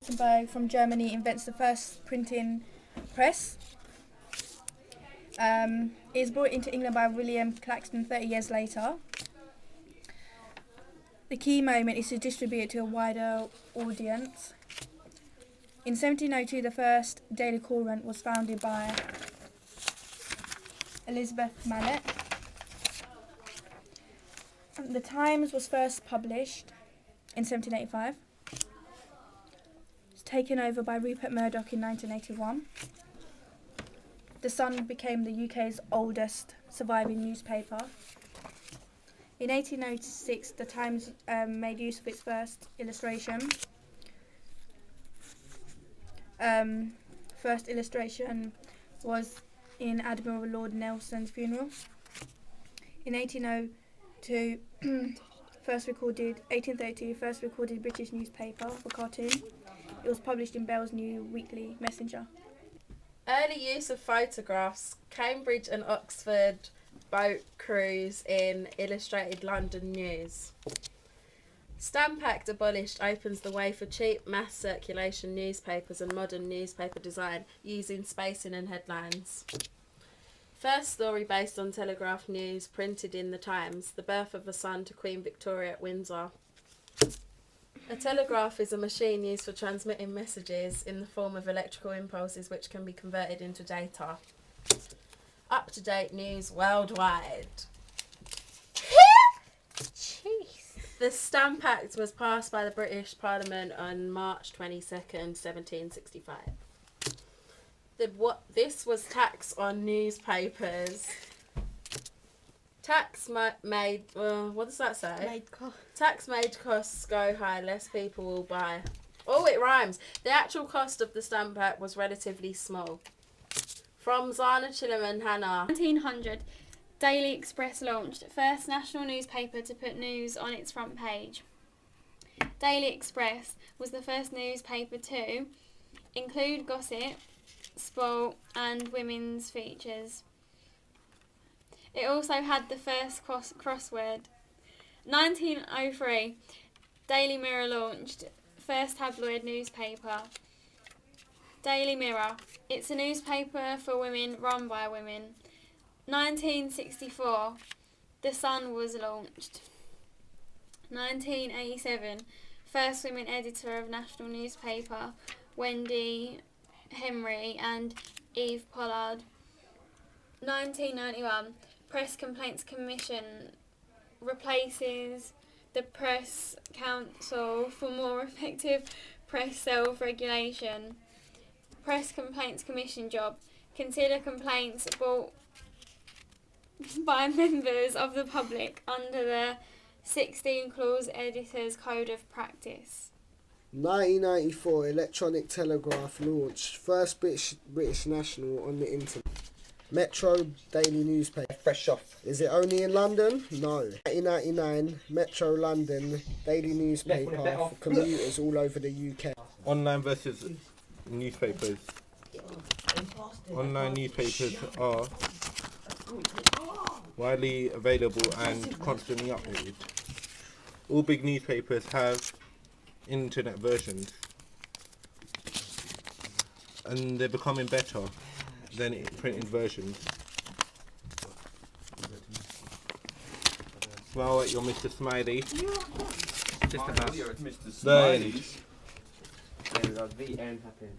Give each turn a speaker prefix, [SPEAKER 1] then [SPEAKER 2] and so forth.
[SPEAKER 1] Gutenberg from Germany invents the first printing press. It is brought into England by William Claxton 30 years later. The key moment is to distribute it to a wider audience. In 1702, the first Daily Courant was founded by Elizabeth Mallet. The Times was first published in 1785. It was taken over by Rupert Murdoch in 1981. The Sun became the UK's oldest surviving newspaper. In 1806, the Times made use of its first illustration. First illustration was in Admiral Lord Nelson's funeral. In 1832, first recorded British newspaper for cartoon. It was published in Bell's New Weekly Messenger.
[SPEAKER 2] Early use of photographs. Cambridge and Oxford boat cruise in Illustrated London News. Stamp Act abolished opens the way for cheap mass circulation newspapers and modern newspaper design using spacing and headlines. First story based on Telegraph news printed in the Times, the birth of a son to Queen Victoria at Windsor. A telegraph is a machine used for transmitting messages in the form of electrical impulses which can be converted into data. Up-to-date news worldwide.
[SPEAKER 3] Jeez.
[SPEAKER 2] The Stamp Act was passed by the British Parliament on March 22nd, 1765. This was tax on newspapers. Tax made, what does that say? Tax made costs go high, less people will buy. Oh, it rhymes. The actual cost of the Stamp Act was relatively small. From Zana Chillam and Hannah.
[SPEAKER 3] 1900, Daily Express launched, first national newspaper to put news on its front page. Daily Express was the first newspaper to include gossip, sport and women's features. It also had the first crossword. 1903, Daily Mirror launched, first tabloid newspaper. Daily Mirror, it's a newspaper for women run by women. 1964, The Sun was launched. 1987, first women editor of national newspaper, Wendy Henry and Eve Pollard. 1991, Press Complaints Commission replaces the Press Council for more effective press self-regulation. Press Complaints Commission job. Consider complaints brought by members of the public under the 16-clause Editor's Code of Practice.
[SPEAKER 4] 1994, Electronic Telegraph launched, first British national on the internet. Metro daily newspaper.
[SPEAKER 5] Fresh off.
[SPEAKER 4] Is it only in London? No. 1999, Metro London daily newspaper for commuters all over the UK.
[SPEAKER 5] Online versus newspapers. Online newspapers are widely available and constantly updated. All big newspapers have internet versions, and they're becoming better than printed versions. Smile at your Mr. Smiley.
[SPEAKER 6] Just about.
[SPEAKER 5] The end.
[SPEAKER 6] The end happened.